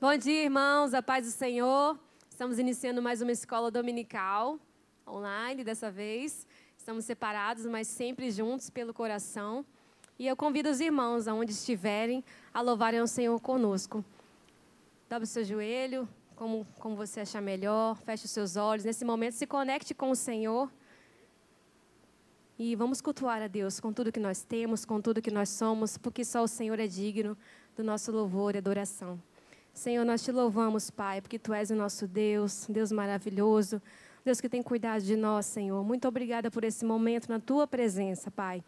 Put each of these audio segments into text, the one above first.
Bom dia, irmãos, a paz do Senhor. Estamos iniciando mais uma escola dominical, online dessa vez. Estamos separados, mas sempre juntos pelo coração. E eu convido os irmãos, aonde estiverem, a louvarem ao Senhor conosco. Dobre o seu joelho, como você achar melhor, feche os seus olhos. Nesse momento, se conecte com o Senhor. E vamos cultuar a Deus com tudo que nós temos, com tudo que nós somos, porque só o Senhor é digno do nosso louvor e adoração. Senhor, nós te louvamos, Pai, porque Tu és o nosso Deus, Deus maravilhoso, Deus que tem cuidado de nós, Senhor. Muito obrigada por esse momento na Tua presença, Pai,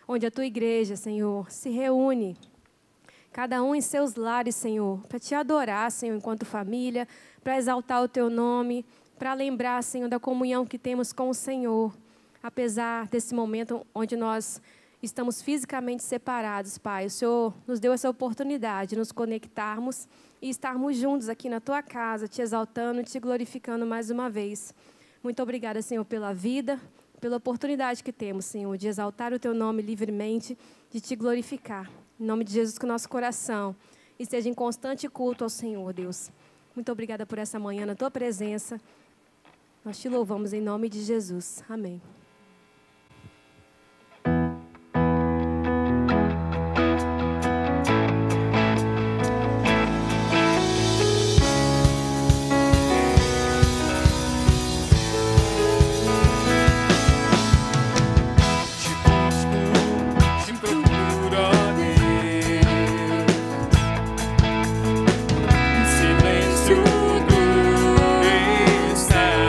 onde a Tua igreja, Senhor, se reúne, cada um em seus lares, Senhor, para Te adorar, Senhor, enquanto família, para exaltar o Teu nome, para lembrar, Senhor, da comunhão que temos com o Senhor, apesar desse momento onde nós estamos fisicamente separados, Pai. O Senhor nos deu essa oportunidade de nos conectarmos e estarmos juntos aqui na Tua casa, Te exaltando e Te glorificando mais uma vez. Muito obrigada, Senhor, pela vida, pela oportunidade que temos, Senhor, de exaltar o Teu nome livremente, de Te glorificar. Em nome de Jesus, que o nosso coração esteja em constante culto ao Senhor, Deus. Muito obrigada por essa manhã na Tua presença. Nós Te louvamos em nome de Jesus. Amém. Silêncio do estar.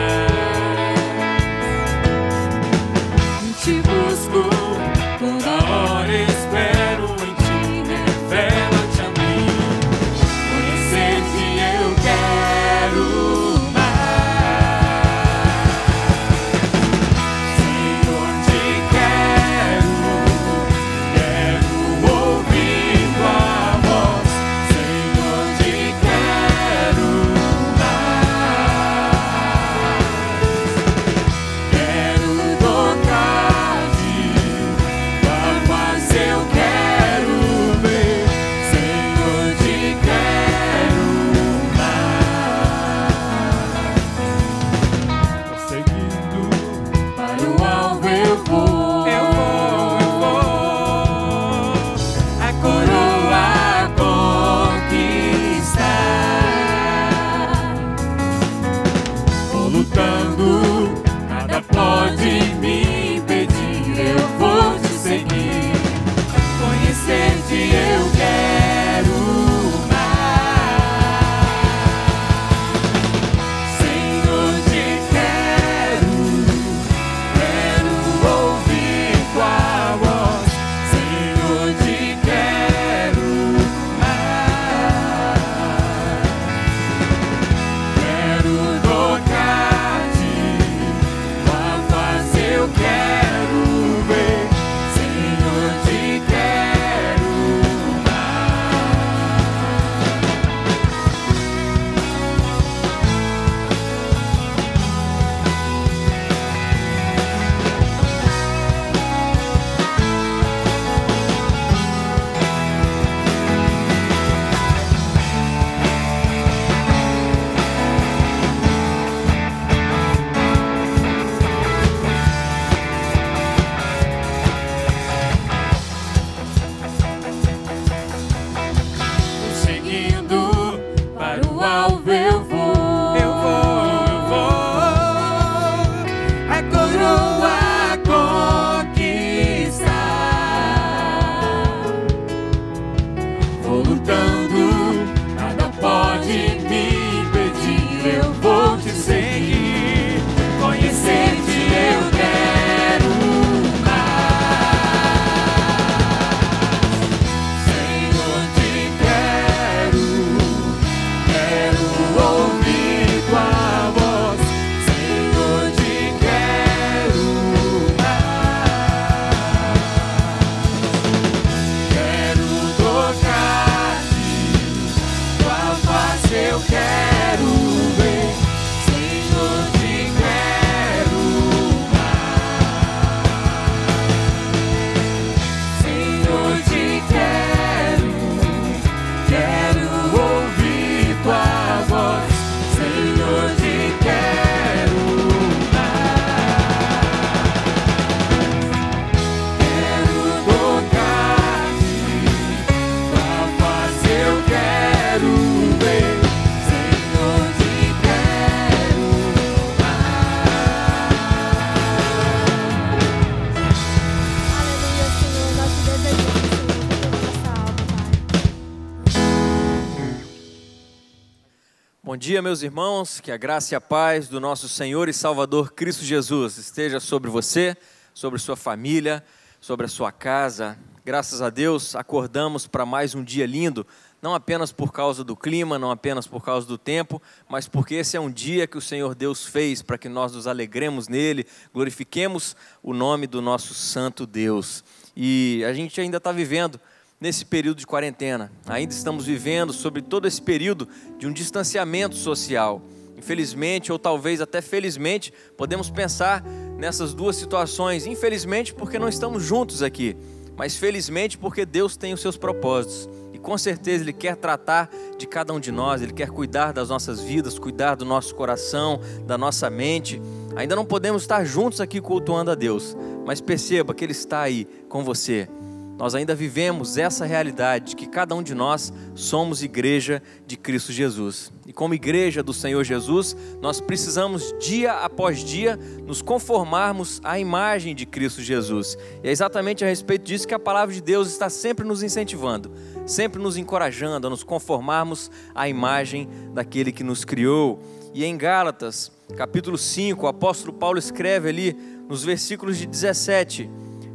Bom dia, meus irmãos, que a graça e a paz do nosso Senhor e Salvador Cristo Jesus esteja sobre você, sobre sua família, sobre a sua casa. Graças a Deus, acordamos para mais um dia lindo, não apenas por causa do clima, não apenas por causa do tempo, mas porque esse é um dia que o Senhor Deus fez para que nós nos alegremos nele, glorifiquemos o nome do nosso santo Deus. E a gente ainda está vivendo nesse período de quarentena, ainda estamos vivendo sobre todo esse período de um distanciamento social. Infelizmente, ou talvez até felizmente, podemos pensar nessas duas situações. Infelizmente, porque não estamos juntos aqui, mas felizmente porque Deus tem os seus propósitos. E com certeza Ele quer tratar de cada um de nós, Ele quer cuidar das nossas vidas, cuidar do nosso coração, da nossa mente. Ainda não podemos estar juntos aqui cultuando a Deus, mas perceba que Ele está aí com você. Nós ainda vivemos essa realidade de que cada um de nós somos igreja de Cristo Jesus. E como igreja do Senhor Jesus, nós precisamos dia após dia nos conformarmos à imagem de Cristo Jesus. E é exatamente a respeito disso que a palavra de Deus está sempre nos incentivando, sempre nos encorajando a nos conformarmos à imagem daquele que nos criou. E em Gálatas, capítulo 5, o apóstolo Paulo escreve ali nos versículos de 17,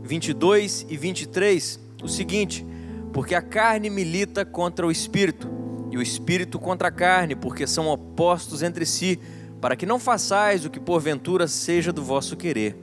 22 e 23, o seguinte: porque a carne milita contra o espírito, e o espírito contra a carne, porque são opostos entre si, para que não façais o que porventura seja do vosso querer.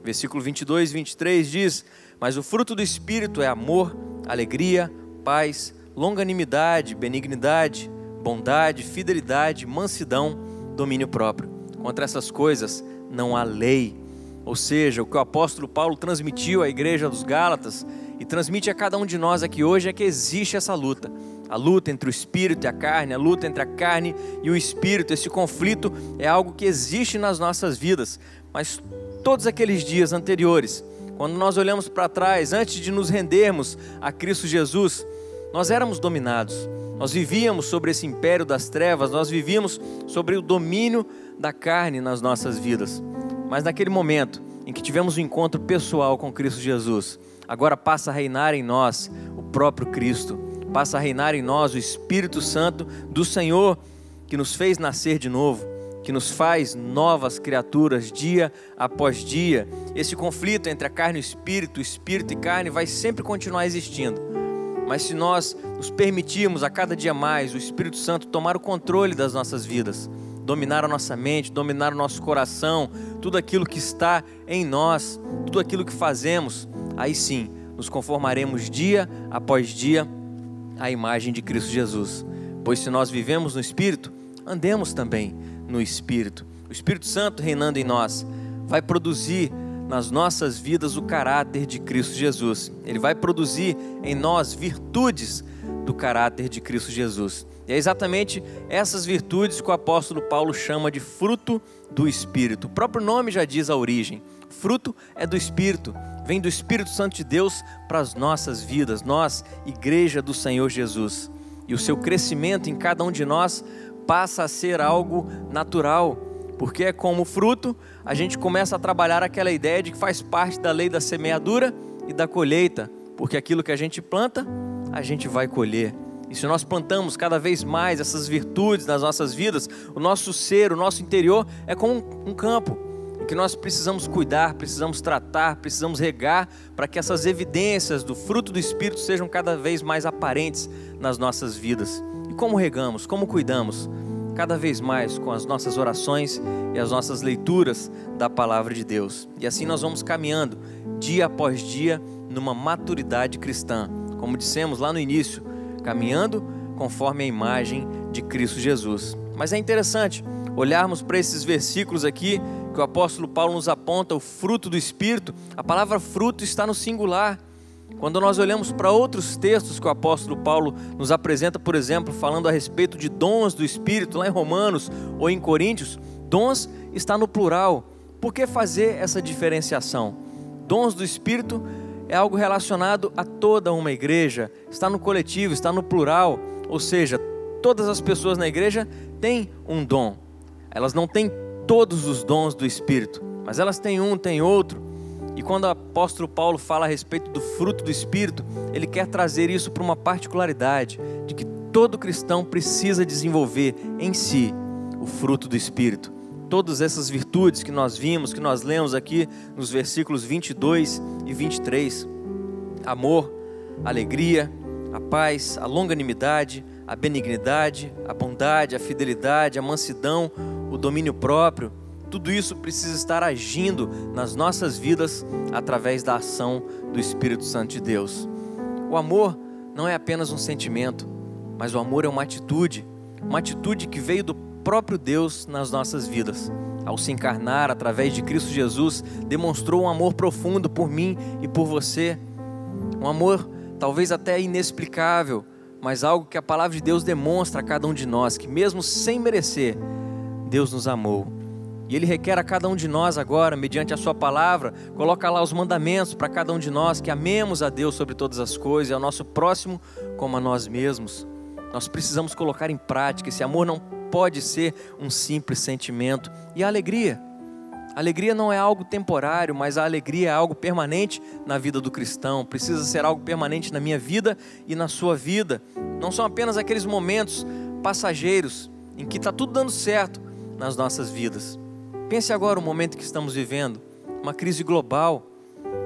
Versículo 22 e 23 diz: mas o fruto do espírito é amor, alegria, paz, longanimidade, benignidade, bondade, fidelidade, mansidão, domínio próprio. Contra essas coisas não há lei. Ou seja, o que o apóstolo Paulo transmitiu à igreja dos Gálatas e transmite a cada um de nós aqui hoje é que existe essa luta. A luta entre o espírito e a carne, a luta entre a carne e o espírito. Esse conflito é algo que existe nas nossas vidas. Mas todos aqueles dias anteriores, quando nós olhamos para trás, antes de nos rendermos a Cristo Jesus, nós éramos dominados. Nós vivíamos sobre esse império das trevas, nós vivíamos sobre o domínio da carne nas nossas vidas. Mas naquele momento em que tivemos um encontro pessoal com Cristo Jesus, agora passa a reinar em nós o próprio Cristo, passa a reinar em nós o Espírito Santo do Senhor, que nos fez nascer de novo, que nos faz novas criaturas dia após dia. Esse conflito entre a carne e o espírito e carne vai sempre continuar existindo. Mas se nós nos permitirmos a cada dia mais o Espírito Santo tomar o controle das nossas vidas, dominar a nossa mente, dominar o nosso coração, tudo aquilo que está em nós, tudo aquilo que fazemos, aí sim, nos conformaremos dia após dia à imagem de Cristo Jesus. Pois se nós vivemos no Espírito, andemos também no Espírito. O Espírito Santo reinando em nós vai produzir nas nossas vidas o caráter de Cristo Jesus. Ele vai produzir em nós virtudes do caráter de Cristo Jesus. E é exatamente essas virtudes que o apóstolo Paulo chama de fruto do Espírito. O próprio nome já diz a origem. Fruto é do Espírito, vem do Espírito Santo de Deus para as nossas vidas, nós, igreja do Senhor Jesus. E o seu crescimento em cada um de nós passa a ser algo natural, porque é como fruto, a gente começa a trabalhar aquela ideia de que faz parte da lei da semeadura e da colheita, porque aquilo que a gente planta, a gente vai colher. E se nós plantamos cada vez mais essas virtudes nas nossas vidas, o nosso ser, o nosso interior é como um campo, em que nós precisamos cuidar, precisamos tratar, precisamos regar, para que essas evidências do fruto do Espírito sejam cada vez mais aparentes nas nossas vidas. E como regamos, como cuidamos? Cada vez mais com as nossas orações e as nossas leituras da Palavra de Deus. E assim nós vamos caminhando, dia após dia, numa maturidade cristã. Como dissemos lá no início, caminhando conforme a imagem de Cristo Jesus. Mas é interessante olharmos para esses versículos aqui, que o apóstolo Paulo nos aponta o fruto do Espírito. A palavra fruto está no singular. Quando nós olhamos para outros textos que o apóstolo Paulo nos apresenta, por exemplo, falando a respeito de dons do Espírito, lá em Romanos ou em Coríntios, dons está no plural. Por que fazer essa diferenciação? Dons do Espírito é algo relacionado a toda uma igreja, está no coletivo, está no plural, ou seja, todas as pessoas na igreja têm um dom. Elas não têm todos os dons do Espírito, mas elas têm um, têm outro. E quando o apóstolo Paulo fala a respeito do fruto do Espírito, ele quer trazer isso para uma particularidade, de que todo cristão precisa desenvolver em si o fruto do Espírito. Todas essas virtudes que nós vimos, que nós lemos aqui nos versículos 22 e 23. Amor, alegria, a paz, a longanimidade, a benignidade, a bondade, a fidelidade, a mansidão, o domínio próprio. Tudo isso precisa estar agindo nas nossas vidas através da ação do Espírito Santo de Deus. O amor não é apenas um sentimento, mas o amor é uma atitude que veio do próprio Deus nas nossas vidas. Ao se encarnar através de Cristo Jesus, demonstrou um amor profundo por mim e por você. Um amor talvez até inexplicável, mas algo que a palavra de Deus demonstra a cada um de nós, que mesmo sem merecer, Deus nos amou. E Ele requer a cada um de nós agora, mediante a sua palavra, coloca lá os mandamentos para cada um de nós, que amemos a Deus sobre todas as coisas e ao nosso próximo como a nós mesmos. Nós precisamos colocar em prática. Esse amor não pode ser um simples sentimento. E a alegria? A alegria não é algo temporário, mas a alegria é algo permanente na vida do cristão. Precisa ser algo permanente na minha vida e na sua vida. Não são apenas aqueles momentos passageiros em que está tudo dando certo nas nossas vidas. Pense agora o momento que estamos vivendo, uma crise global.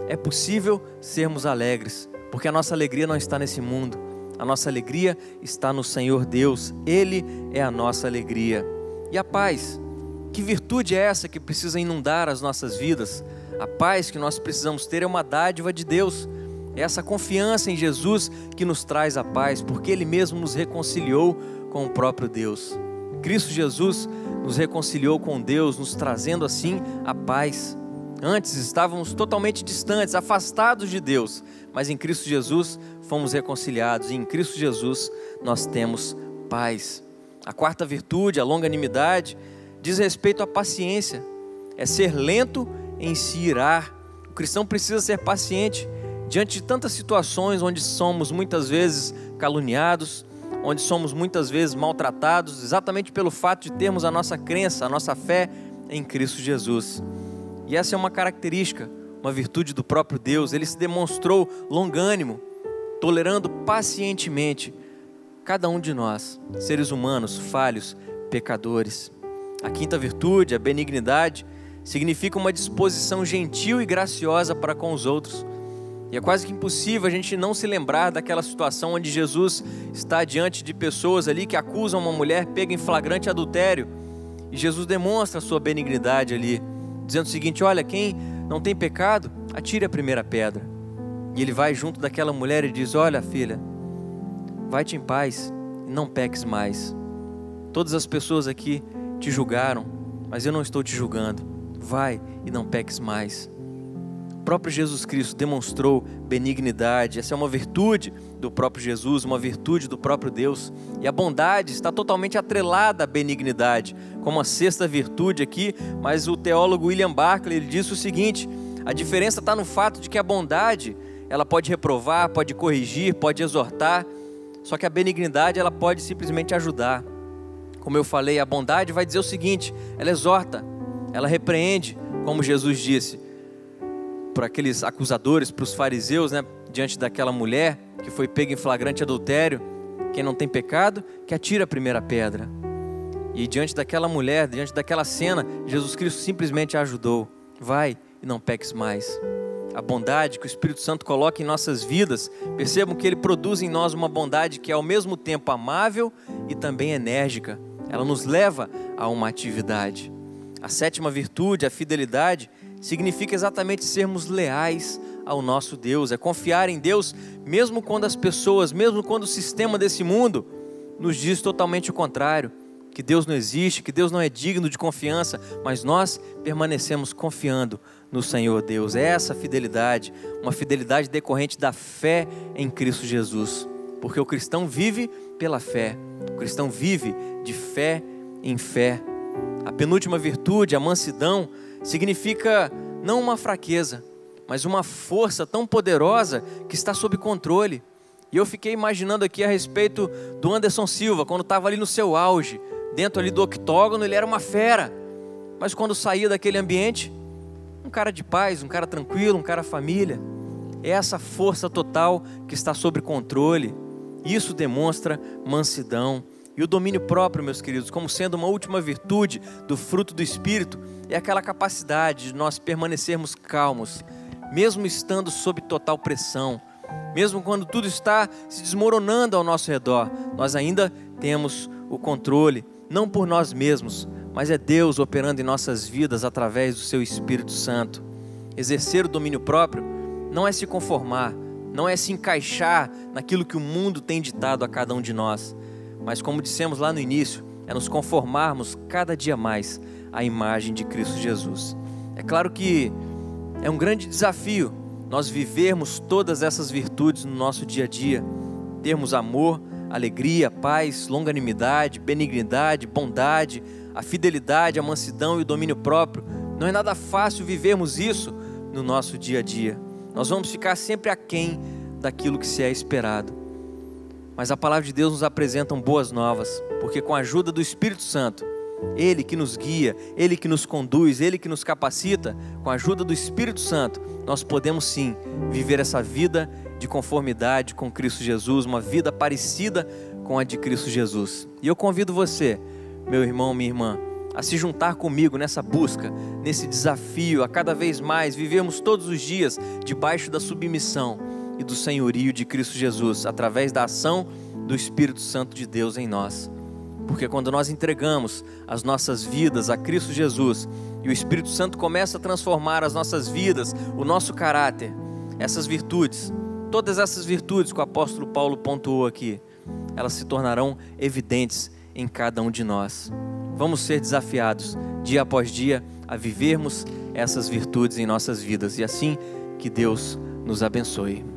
É possível sermos alegres, porque a nossa alegria não está nesse mundo. A nossa alegria está no Senhor Deus. Ele é a nossa alegria. E a paz? Que virtude é essa que precisa inundar as nossas vidas? A paz que nós precisamos ter é uma dádiva de Deus. É essa confiança em Jesus que nos traz a paz, porque Ele mesmo nos reconciliou com o próprio Deus. Cristo Jesus nos reconciliou com Deus, nos trazendo assim a paz. Antes estávamos totalmente distantes, afastados de Deus, mas em Cristo Jesus fomos reconciliados, e em Cristo Jesus nós temos paz. A quarta virtude, a longanimidade, diz respeito à paciência, é ser lento em se irar. O cristão precisa ser paciente diante de tantas situações onde somos muitas vezes caluniados, onde somos muitas vezes maltratados, exatamente pelo fato de termos a nossa crença, a nossa fé em Cristo Jesus. E essa é uma característica, uma virtude do próprio Deus. Ele se demonstrou longânimo, tolerando pacientemente cada um de nós, seres humanos, falhos, pecadores. A quinta virtude, a benignidade, significa uma disposição gentil e graciosa para com os outros. E é quase que impossível a gente não se lembrar daquela situação onde Jesus está diante de pessoas ali que acusam uma mulher pega em flagrante adultério. E Jesus demonstra a sua benignidade ali, dizendo o seguinte: olha, quem não tem pecado, atire a primeira pedra. E ele vai junto daquela mulher e diz: olha, filha, vai-te em paz e não peques mais. Todas as pessoas aqui te julgaram, mas eu não estou te julgando. Vai e não peques mais. O próprio Jesus Cristo demonstrou benignidade. Essa é uma virtude do próprio Jesus, uma virtude do próprio Deus. E a bondade está totalmente atrelada à benignidade, como a sexta virtude aqui. Mas o teólogo William Barclay, ele disse o seguinte: a diferença está no fato de que a bondade, ela pode reprovar, pode corrigir, pode exortar, só que a benignidade, ela pode simplesmente ajudar. Como eu falei, a bondade vai dizer o seguinte: ela exorta, ela repreende, como Jesus disse para aqueles acusadores, para os fariseus, né, diante daquela mulher que foi pega em flagrante adultério. Quem não tem pecado, que atira a primeira pedra. E diante daquela mulher, diante daquela cena, Jesus Cristo simplesmente a ajudou. Vai e não peques mais. A bondade que o Espírito Santo coloca em nossas vidas, percebam que Ele produz em nós uma bondade que é ao mesmo tempo amável e também enérgica. Ela nos leva a uma atividade. A sétima virtude, a fidelidade, significa exatamente sermos leais ao nosso Deus, é confiar em Deus, mesmo quando as pessoas, mesmo quando o sistema desse mundo nos diz totalmente o contrário, que Deus não existe, que Deus não é digno de confiança, mas nós permanecemos confiando no Senhor Deus. É essa fidelidade, uma fidelidade decorrente da fé em Cristo Jesus, porque o cristão vive pela fé, o cristão vive de fé em fé. A penúltima virtude, a mansidão, significa não uma fraqueza, mas uma força tão poderosa que está sob controle. E eu fiquei imaginando aqui a respeito do Anderson Silva, quando estava ali no seu auge, dentro ali do octógono, ele era uma fera, mas quando saía daquele ambiente, um cara de paz, um cara tranquilo, um cara família. É essa força total que está sob controle. Isso demonstra mansidão. E E o domínio próprio, meus queridos, como sendo uma última virtude do fruto do Espírito, é aquela capacidade de nós permanecermos calmos, mesmo estando sob total pressão, mesmo quando tudo está se desmoronando ao nosso redor, nós ainda temos o controle, não por nós mesmos, mas é Deus operando em nossas vidas através do seu Espírito Santo. Exercer o domínio próprio não é se conformar, não é se encaixar naquilo que o mundo tem ditado a cada um de nós, mas como dissemos lá no início, é nos conformarmos cada dia mais à imagem de Cristo Jesus. É claro que é um grande desafio nós vivermos todas essas virtudes no nosso dia a dia, termos amor, alegria, paz, longanimidade, benignidade, bondade, a fidelidade, a mansidão e o domínio próprio. Não é nada fácil vivermos isso no nosso dia a dia. Nós vamos ficar sempre aquém daquilo que se é esperado. Mas a palavra de Deus nos apresenta boas novas, porque com a ajuda do Espírito Santo, Ele que nos guia, Ele que nos conduz, Ele que nos capacita, com a ajuda do Espírito Santo, nós podemos sim viver essa vida de conformidade com Cristo Jesus, uma vida parecida com a de Cristo Jesus. E eu convido você, meu irmão, minha irmã, a se juntar comigo nessa busca, nesse desafio, a cada vez mais vivermos todos os dias debaixo da submissão e do senhorio de Cristo Jesus, através da ação do Espírito Santo de Deus em nós. Porque quando nós entregamos as nossas vidas a Cristo Jesus e o Espírito Santo começa a transformar as nossas vidas, o nosso caráter, essas virtudes, todas essas virtudes que o apóstolo Paulo pontuou aqui, elas se tornarão evidentes em cada um de nós. Vamos ser desafiados dia após dia a vivermos essas virtudes em nossas vidas, e assim que Deus nos abençoe.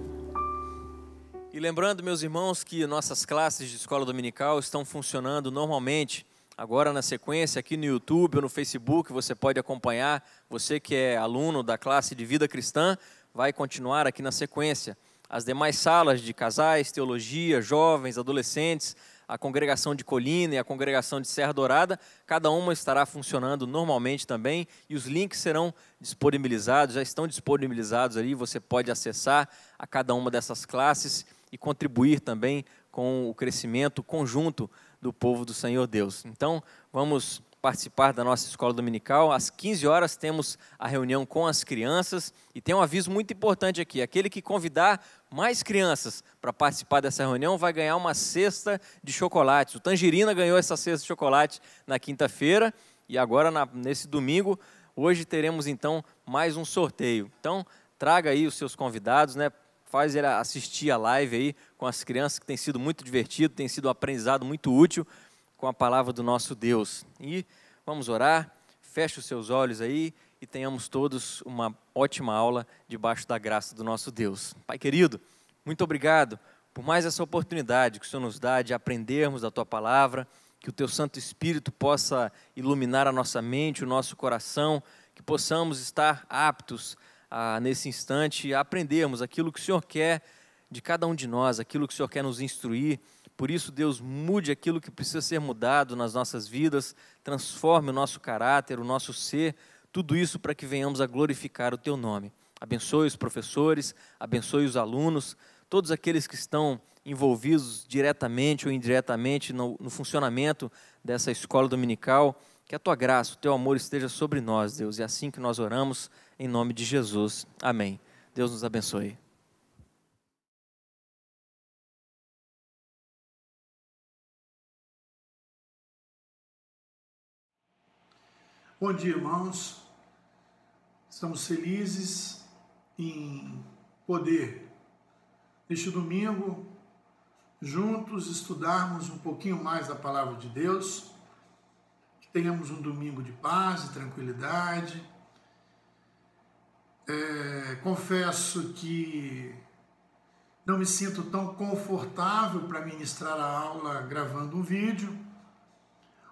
E lembrando, meus irmãos, que nossas classes de escola dominical estão funcionando normalmente, agora na sequência aqui no YouTube ou no Facebook, você pode acompanhar. Você que é aluno da classe de vida cristã, vai continuar aqui na sequência. As demais salas de casais, teologia, jovens, adolescentes, a congregação de Colina e a congregação de Serra Dourada, cada uma estará funcionando normalmente também, e os links serão disponibilizados, já estão disponibilizados ali, você pode acessar a cada uma dessas classes e contribuir também com o crescimento conjunto do povo do Senhor Deus. Então, vamos participar da nossa escola dominical. Às 15 horas temos a reunião com as crianças, e tem um aviso muito importante aqui: aquele que convidar mais crianças para participar dessa reunião vai ganhar uma cesta de chocolates. O Tangerina ganhou essa cesta de chocolate na quinta-feira, e agora nesse domingo, hoje teremos então mais um sorteio. Então, traga aí os seus convidados, né? Faz ele assistir a live aí com as crianças, que tem sido muito divertido, tem sido um aprendizado muito útil com a palavra do nosso Deus. E vamos orar, feche os seus olhos aí e tenhamos todos uma ótima aula debaixo da graça do nosso Deus. Pai querido, muito obrigado por mais essa oportunidade que o Senhor nos dá de aprendermos da Tua palavra, que o Teu Santo Espírito possa iluminar a nossa mente, o nosso coração, que possamos estar aptos nesse instante, a aprendermos aquilo que o Senhor quer de cada um de nós, aquilo que o Senhor quer nos instruir. Por isso, Deus, mude aquilo que precisa ser mudado nas nossas vidas, transforme o nosso caráter, o nosso ser, tudo isso para que venhamos a glorificar o Teu nome. Abençoe os professores, abençoe os alunos, todos aqueles que estão envolvidos diretamente ou indiretamente no funcionamento dessa escola dominical. Que a Tua graça, o Teu amor esteja sobre nós, Deus. É assim que nós oramos, em nome de Jesus. Amém. Deus nos abençoe. Bom dia, irmãos. Estamos felizes em poder, neste domingo, juntos estudarmos um pouquinho mais da Palavra de Deus, que tenhamos um domingo de paz e tranquilidade. Confesso que não me sinto tão confortável para ministrar a aula gravando um vídeo.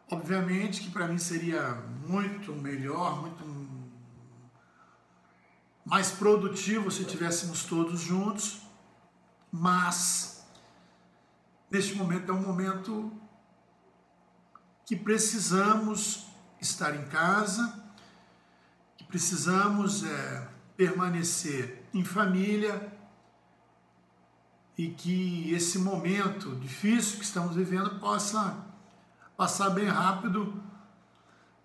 Obviamente que para mim seria muito melhor, muito mais produtivo se estivéssemos todos juntos, mas neste momento é um momento que precisamos estar em casa, que precisamos permanecer em família, e que esse momento difícil que estamos vivendo possa passar bem rápido,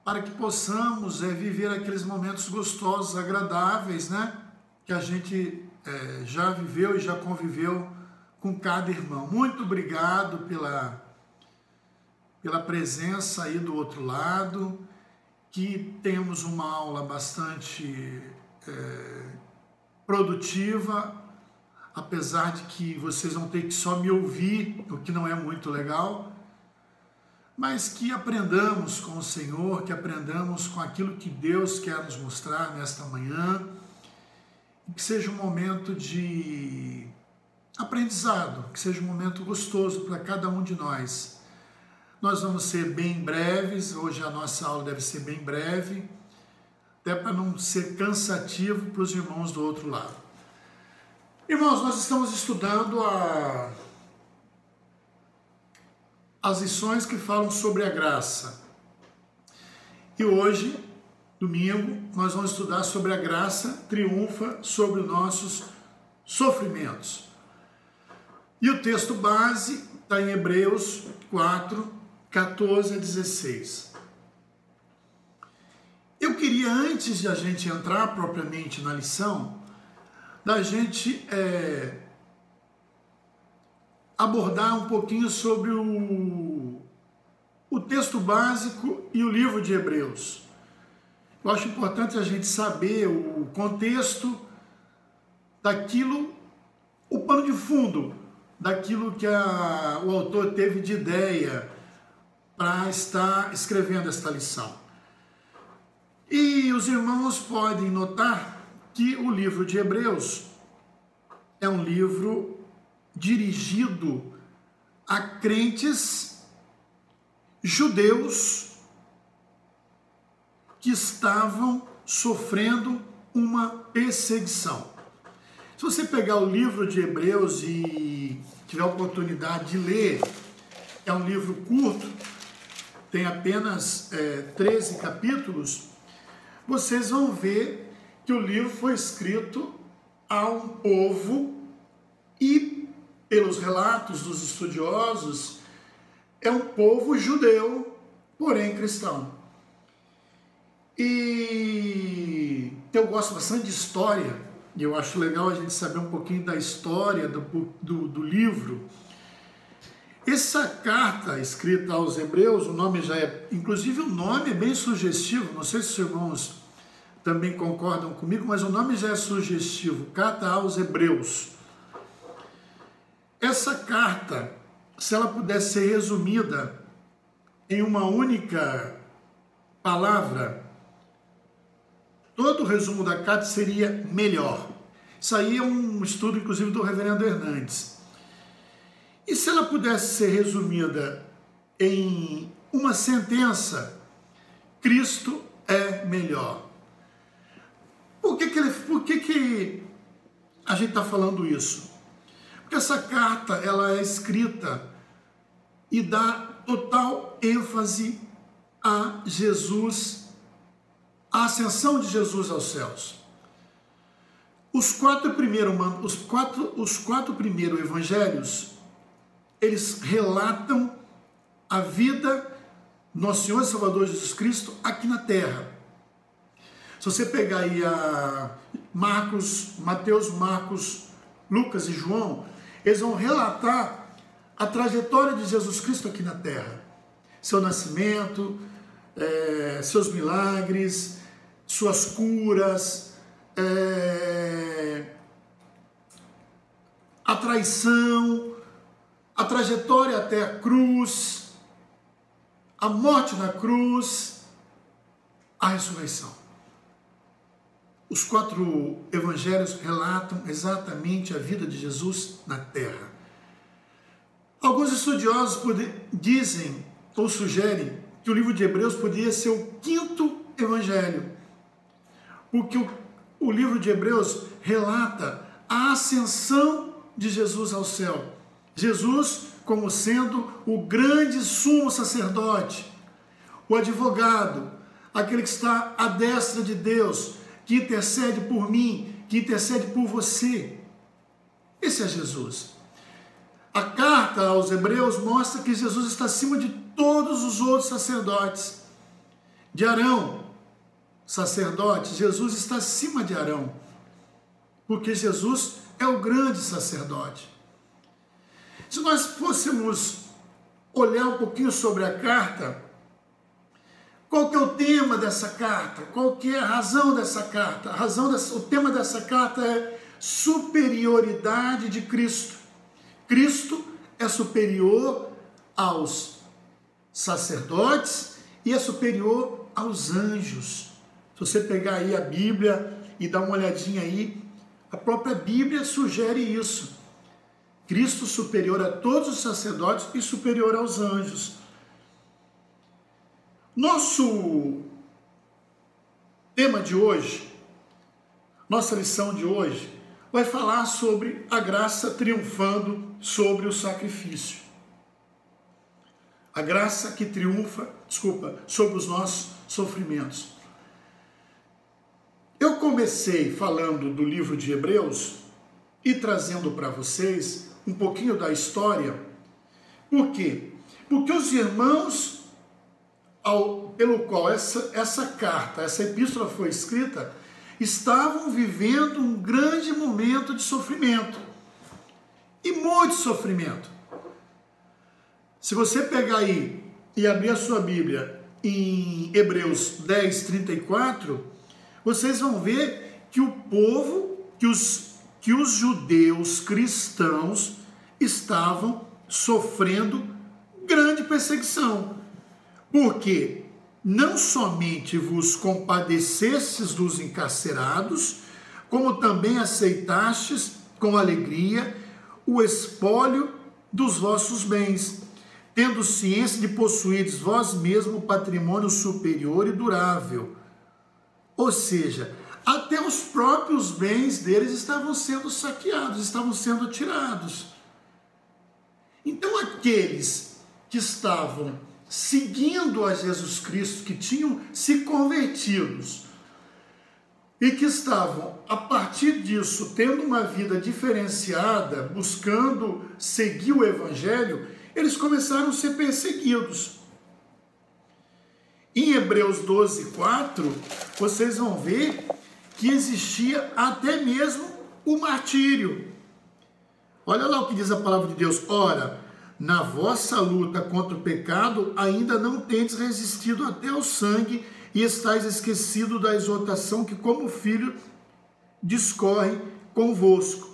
para que possamos viver aqueles momentos gostosos, agradáveis, né? Que a gente já viveu e já conviveu com cada irmão. Muito obrigado pela presença aí do outro lado, que temos uma aula bastante produtiva, apesar de que vocês vão ter que só me ouvir, o que não é muito legal, mas que aprendamos com o Senhor, que aprendamos com aquilo que Deus quer nos mostrar nesta manhã, e que seja um momento de aprendizado, que seja um momento gostoso para cada um de nós. Nós vamos ser bem breves, hoje a nossa aula deve ser bem breve, até para não ser cansativo para os irmãos do outro lado. Irmãos, nós estamos estudando as lições que falam sobre a graça. E hoje, domingo, nós vamos estudar sobre a graça triunfa sobre os nossos sofrimentos. E o texto base está em Hebreus 4, 14 a 16. Eu queria, antes de a gente entrar propriamente na lição, da gente abordar um pouquinho sobre o texto básico e o livro de Hebreus. Eu acho importante a gente saber o contexto daquilo, o pano de fundo daquilo que o autor teve de ideia para estar escrevendo esta lição. E os irmãos podem notar que o livro de Hebreus é um livro dirigido a crentes judeus que estavam sofrendo uma perseguição. Se você pegar o livro de Hebreus e tiver a oportunidade de ler, é um livro curto, tem apenas 13 capítulos, vocês vão ver que o livro foi escrito a um povo e, pelos relatos dos estudiosos, é um povo judeu, porém cristão. E eu gosto bastante de história, e eu acho legal a gente saber um pouquinho da história do livro. Essa carta escrita aos Hebreus, o nome já inclusive o nome é bem sugestivo, não sei se os irmãos também concordam comigo, mas o nome já é sugestivo, Carta aos Hebreus. Essa carta, se ela pudesse ser resumida em uma única palavra, todo o resumo da carta seria melhor. Isso aí é um estudo, inclusive, do reverendo Hernandes. E se ela pudesse ser resumida em uma sentença, Cristo é melhor. Por que a gente está falando isso? Porque essa carta ela é escrita e dá total ênfase a Jesus, a ascensão de Jesus aos céus. Os quatro primeiros evangelhos, eles relatam a vida do nosso Senhor e Salvador Jesus Cristo aqui na terra. Se você pegar aí Mateus, Marcos, Lucas e João, eles vão relatar a trajetória de Jesus Cristo aqui na terra. Seu nascimento, seus milagres, suas curas, a traição, a trajetória até a cruz, a morte na cruz, a ressurreição. Os quatro evangelhos relatam exatamente a vida de Jesus na terra. Alguns estudiosos dizem ou sugerem que o livro de Hebreus poderia ser o quinto evangelho, porque o livro de Hebreus relata a ascensão de Jesus ao céu. Jesus como sendo o grande sumo sacerdote, o advogado, aquele que está à destra de Deus, que intercede por mim, que intercede por você. Esse é Jesus. A carta aos Hebreus mostra que Jesus está acima de todos os outros sacerdotes. De Arão, sacerdote, Jesus está acima de Arão, porque Jesus é o grande sacerdote. Se nós fôssemos olhar um pouquinho sobre a carta, qual que é o tema dessa carta? Qual que é a razão dessa carta? O tema dessa carta é superioridade de Cristo. Cristo é superior aos sacerdotes e é superior aos anjos. Se você pegar aí a Bíblia e dar uma olhadinha aí, a própria Bíblia sugere isso. Cristo superior a todos os sacerdotes e superior aos anjos. Nosso tema de hoje, nossa lição de hoje, vai falar sobre a graça triunfando sobre o sacrifício. A graça que triunfa, sobre os nossos sofrimentos. Eu comecei falando do livro de Hebreus e trazendo para vocês um pouquinho da história. Por quê? Porque os irmãos, pelo qual essa carta, essa epístola foi escrita, estavam vivendo um grande momento de sofrimento. E muito sofrimento. Se você pegar aí e abrir a sua Bíblia em Hebreus 10, 34, vocês vão ver que o povo, que os judeus cristãos estavam sofrendo grande perseguição. Porque não somente vos compadecestes dos encarcerados, como também aceitastes com alegria o espólio dos vossos bens, tendo ciência de possuirdes vós mesmo patrimônio superior e durável. Ou seja, até os próprios bens deles estavam sendo saqueados, estavam sendo tirados. Então aqueles que estavam seguindo a Jesus Cristo, que tinham se convertidos e que estavam, a partir disso, tendo uma vida diferenciada, buscando seguir o Evangelho, eles começaram a ser perseguidos. Em Hebreus 12, 4, vocês vão ver que existia até mesmo o martírio. Olha lá o que diz a palavra de Deus. Ora, na vossa luta contra o pecado, ainda não tendes resistido até ao sangue e estáis esquecido da exortação que, como filho, discorre convosco.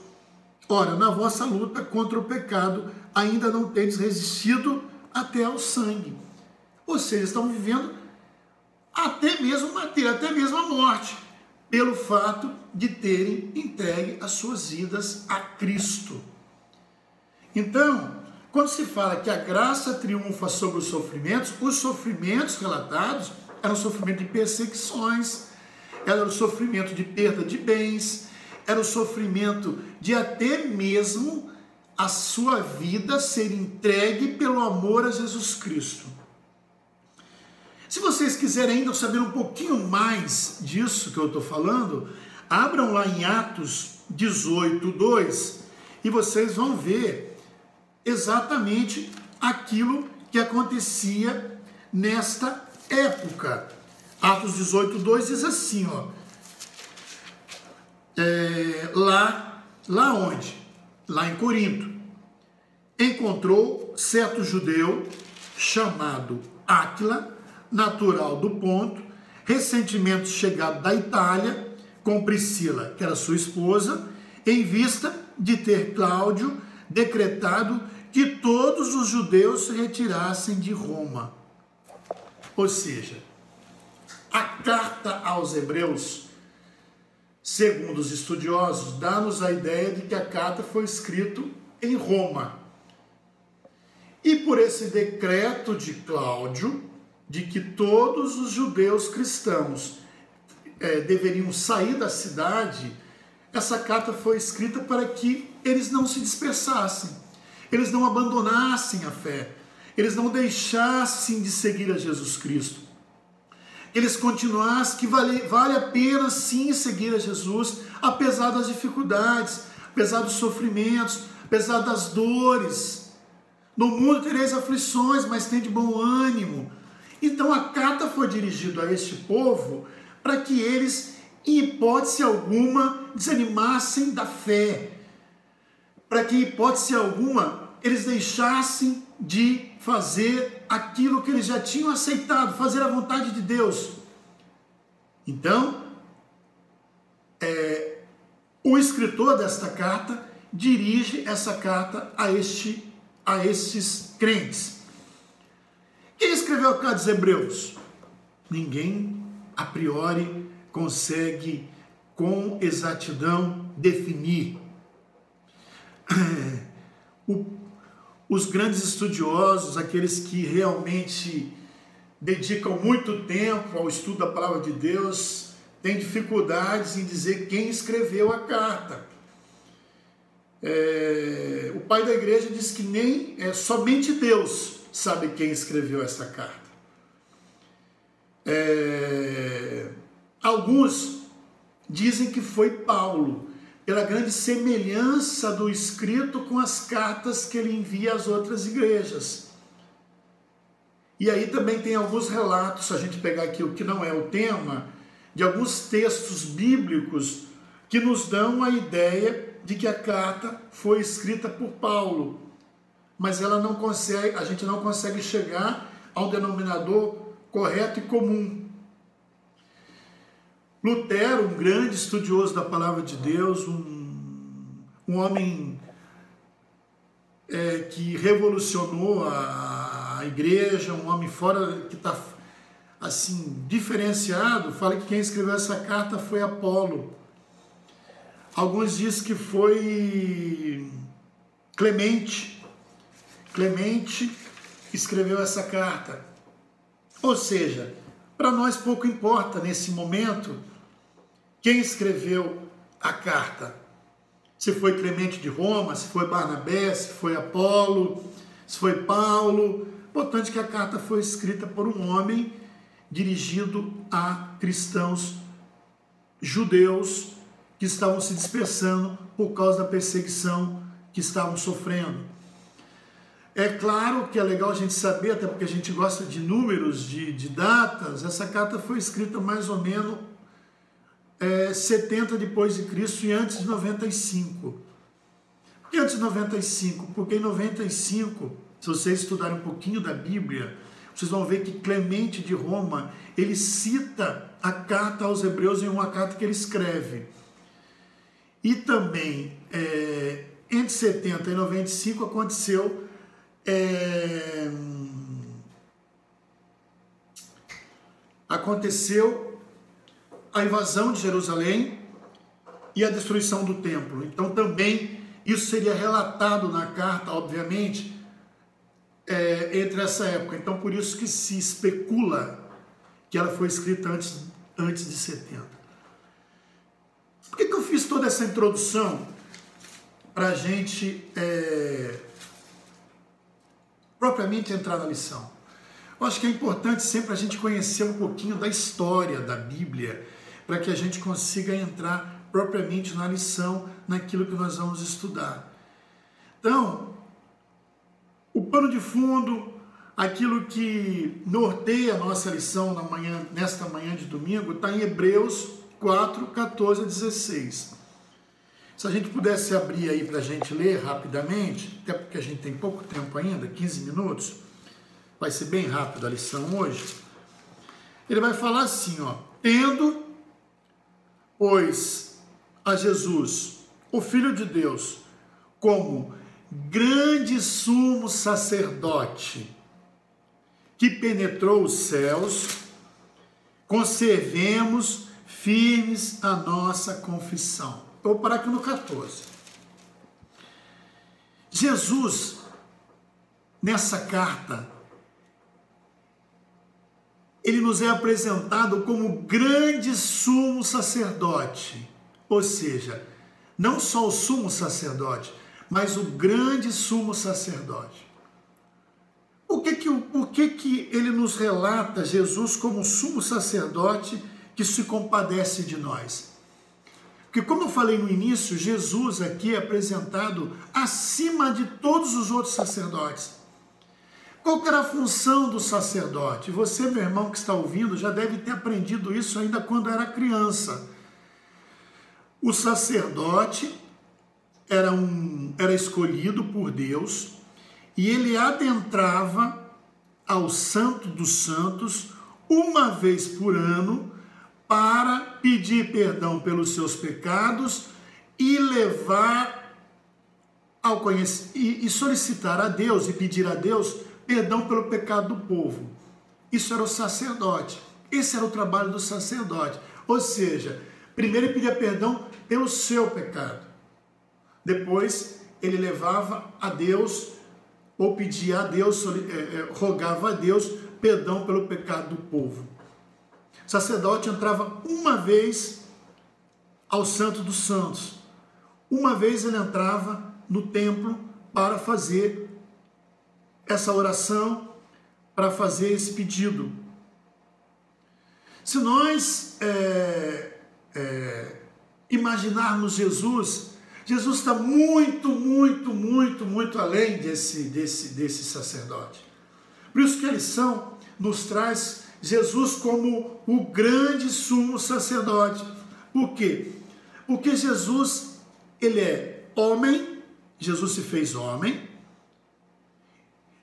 Ora, na vossa luta contra o pecado, ainda não tendes resistido até ao sangue. Ou seja, estão vivendo até mesmo a morte, pelo fato de terem entregue as suas vidas a Cristo. Então, quando se fala que a graça triunfa sobre os sofrimentos relatados eram sofrimento de perseguições, era o sofrimento de perda de bens, era o sofrimento de até mesmo a sua vida ser entregue pelo amor a Jesus Cristo. Se vocês quiserem ainda saber um pouquinho mais disso que eu estou falando, abram lá em Atos 18, 2, e vocês vão ver exatamente aquilo que acontecia nesta época. Atos 18, 2 diz assim, ó, lá onde? Lá em Corinto. Encontrou certo judeu chamado Áquila, natural do Ponto, recentemente chegado da Itália, com Priscila, que era sua esposa, em vista de ter Cláudio decretado que todos os judeus se retirassem de Roma. Ou seja, a carta aos Hebreus, segundo os estudiosos, dá-nos a ideia de que a carta foi escrita em Roma. E por esse decreto de Cláudio, de que todos os judeus cristãos deveriam sair da cidade, essa carta foi escrita para que eles não se dispersassem, eles não abandonassem a fé, eles não deixassem de seguir a Jesus Cristo, eles continuassem, que vale a pena sim seguir a Jesus, apesar das dificuldades, apesar dos sofrimentos, apesar das dores. No mundo tereis aflições, mas tende bom ânimo. Então a carta foi dirigida a este povo para que eles, em hipótese alguma, desanimassem da fé. Para que, em hipótese alguma, eles deixassem de fazer aquilo que eles já tinham aceitado, fazer a vontade de Deus. Então, o escritor desta carta dirige essa carta a estes crentes. Quem escreveu a carta dos Hebreus? Ninguém, a priori, consegue com exatidão definir. Os grandes estudiosos, aqueles que realmente dedicam muito tempo ao estudo da palavra de Deus, têm dificuldades em dizer quem escreveu a carta. O pai da igreja diz que somente Deus sabe quem escreveu essa carta. Alguns dizem que foi Paulo, pela grande semelhança do escrito com as cartas que ele envia às outras igrejas. E aí também tem alguns relatos, se a gente pegar aqui o que não é o tema, de alguns textos bíblicos que nos dão a ideia de que a carta foi escrita por Paulo. Mas a gente não consegue chegar a um denominador correto e comum. Lutero, um grande estudioso da palavra de Deus, um homem que revolucionou a igreja, um homem fora que está assim diferenciado, fala que quem escreveu essa carta foi Apolo. Alguns dizem que foi Clemente. Clemente escreveu essa carta. Ou seja, para nós pouco importa nesse momento quem escreveu a carta. Se foi Clemente de Roma, se foi Barnabé, se foi Apolo, se foi Paulo. Importante que a carta foi escrita por um homem dirigido a cristãos judeus que estavam se dispersando por causa da perseguição que estavam sofrendo. É claro que é legal a gente saber, até porque a gente gosta de números, de datas. Essa carta foi escrita mais ou menos 70 depois de Cristo e antes de 95. Por que antes de 95? Porque em 95, se vocês estudarem um pouquinho da Bíblia, vocês vão ver que Clemente de Roma, ele cita a carta aos Hebreus em uma carta que ele escreve. E também, entre 70 e 95, aconteceu a invasão de Jerusalém e a destruição do templo. Então também isso seria relatado na carta, obviamente, entre essa época. Então por isso que se especula que ela foi escrita antes de 70. Por que eu fiz toda essa introdução? Para a gente propriamente entrar na lição. Eu acho que é importante sempre a gente conhecer um pouquinho da história da Bíblia, para que a gente consiga entrar propriamente na lição, naquilo que nós vamos estudar. Então, o pano de fundo, aquilo que norteia a nossa lição nesta manhã de domingo, está em Hebreus 4, 14 a 16. Se a gente pudesse abrir aí para a gente ler rapidamente, até porque a gente tem pouco tempo ainda, 15 minutos, vai ser bem rápido a lição hoje. Ele vai falar assim, tendo, pois, a Jesus, o Filho de Deus, como grande sumo sacerdote, que penetrou os céus, conservemos firmes a nossa confissão. Eu vou parar aqui no 14. Jesus, nessa carta, ele nos é apresentado como grande sumo sacerdote. Ou seja, não só o sumo sacerdote, mas o grande sumo sacerdote. Por que ele nos relata Jesus como sumo sacerdote que se compadece de nós? Porque, como eu falei no início, Jesus aqui é apresentado acima de todos os outros sacerdotes. Qual que era a função do sacerdote? Você, meu irmão, que está ouvindo, já deve ter aprendido isso ainda quando era criança. O sacerdote era escolhido por Deus e ele adentrava ao Santo dos Santos uma vez por ano para pedir perdão pelos seus pecados e levar e solicitar a Deus e pedir a Deus perdão pelo pecado do povo. Isso era o sacerdote. Esse era o trabalho do sacerdote. Ou seja, primeiro ele pedia perdão pelo seu pecado. Depois ele levava a Deus, ou pedia a Deus, rogava a Deus perdão pelo pecado do povo. O sacerdote entrava uma vez ao Santo dos Santos. Uma vez ele entrava no templo para fazer essa oração, para fazer esse pedido. Se nós imaginarmos Jesus está muito além desse sacerdote. Por isso que a lição nos traz Jesus como o grande sumo sacerdote. Por quê? Porque Jesus, ele é homem, Jesus se fez homem,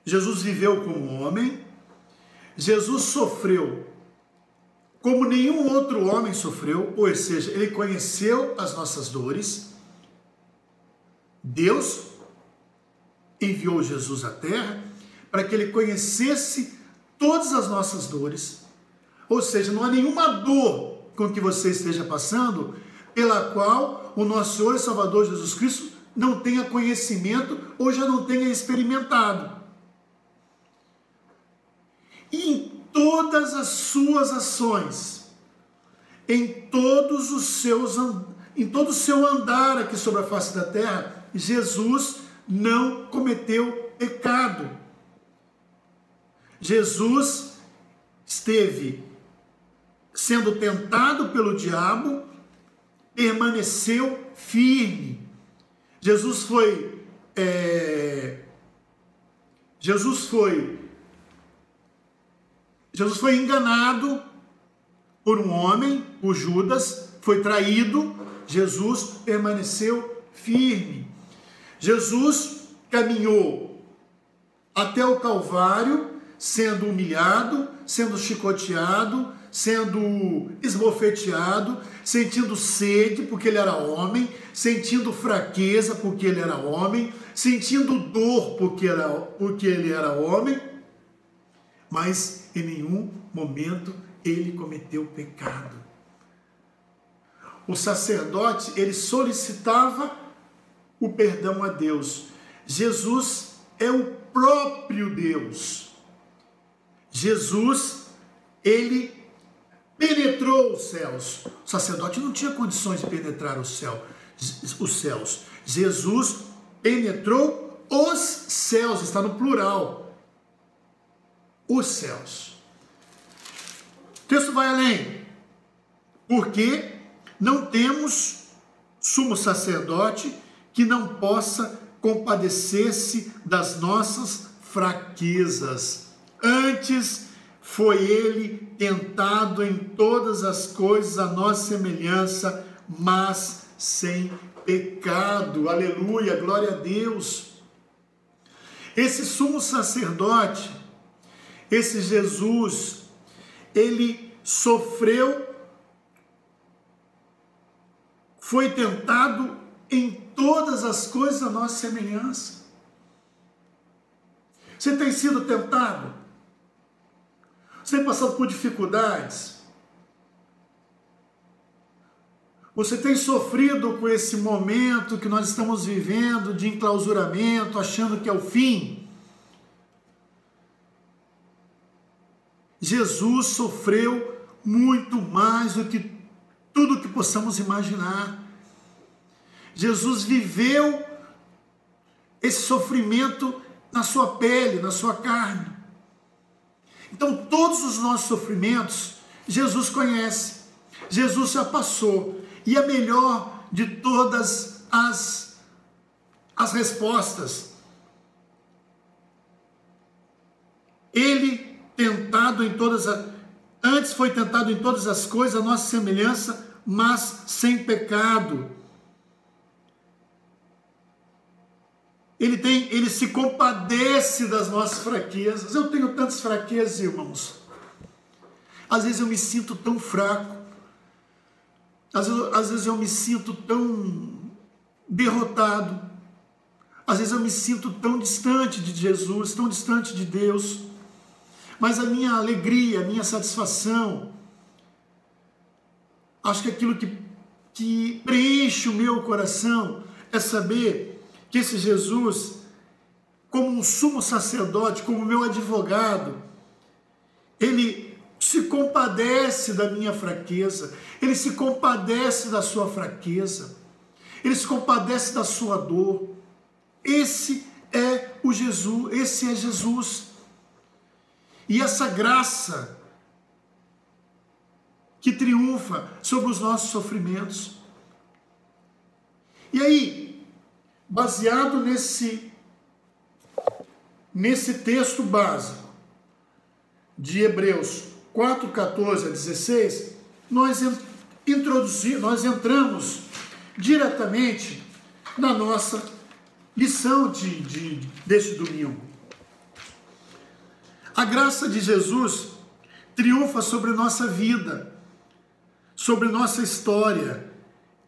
Jesus viveu como homem, Jesus sofreu como nenhum outro homem sofreu, ou seja, ele conheceu as nossas dores. Deus enviou Jesus à terra para que ele conhecesse todas as nossas dores. Ou seja, não há nenhuma dor com que você esteja passando pela qual o nosso Senhor e Salvador Jesus Cristo não tenha conhecimento ou já não tenha experimentado. E em todas as suas ações, em todo o seu andar aqui sobre a face da terra, Jesus não cometeu pecado. Jesus esteve sendo tentado pelo diabo, permaneceu firme. Jesus foi enganado por um homem, por Judas, foi traído. Jesus permaneceu firme. Jesus caminhou até o Calvário, sendo humilhado, sendo chicoteado, sendo esbofeteado, sentindo sede porque ele era homem, sentindo fraqueza porque ele era homem, sentindo dor porque ele era homem, mas em nenhum momento ele cometeu pecado. O sacerdote, ele solicitava o perdão a Deus. Jesus é o próprio Deus. Jesus, ele penetrou os céus. O sacerdote não tinha condições de penetrar os céus. Jesus penetrou os céus, está no plural. Os céus. O texto vai além. Porque não temos sumo sacerdote que não possa compadecer-se das nossas fraquezas. Antes foi ele tentado em todas as coisas à nossa semelhança, mas sem pecado. Aleluia, glória a Deus. Esse sumo sacerdote, esse Jesus, ele sofreu, foi tentado em todas as coisas à nossa semelhança. Você tem sido tentado? Você tem passado por dificuldades? Você tem sofrido com esse momento que nós estamos vivendo de enclausuramento, achando que é o fim? Jesus sofreu muito mais do que tudo que possamos imaginar. Jesus viveu esse sofrimento na sua pele, na sua carne. Então, todos os nossos sofrimentos, Jesus conhece. Jesus já passou. E a melhor de todas as respostas. Ele tentado em todas as... Antes foi tentado em todas as coisas, a nossa semelhança, mas sem pecado. Ele se compadece das nossas fraquezas. Eu tenho tantas fraquezas, irmãos. Às vezes eu me sinto tão fraco. Às vezes eu me sinto tão derrotado. Às vezes eu me sinto tão distante de Jesus, tão distante de Deus. Mas a minha alegria, a minha satisfação, acho que aquilo que preenche o meu coração é saber que esse Jesus, como um sumo sacerdote, como meu advogado, ele se compadece da minha fraqueza, ele se compadece da sua fraqueza, ele se compadece da sua dor. Esse é o Jesus, esse é Jesus. E essa graça que triunfa sobre os nossos sofrimentos. E aí, baseado nesse texto básico de Hebreus 4:14 a 16, nós entramos diretamente na nossa lição deste domingo. A graça de Jesus triunfa sobre nossa vida, sobre nossa história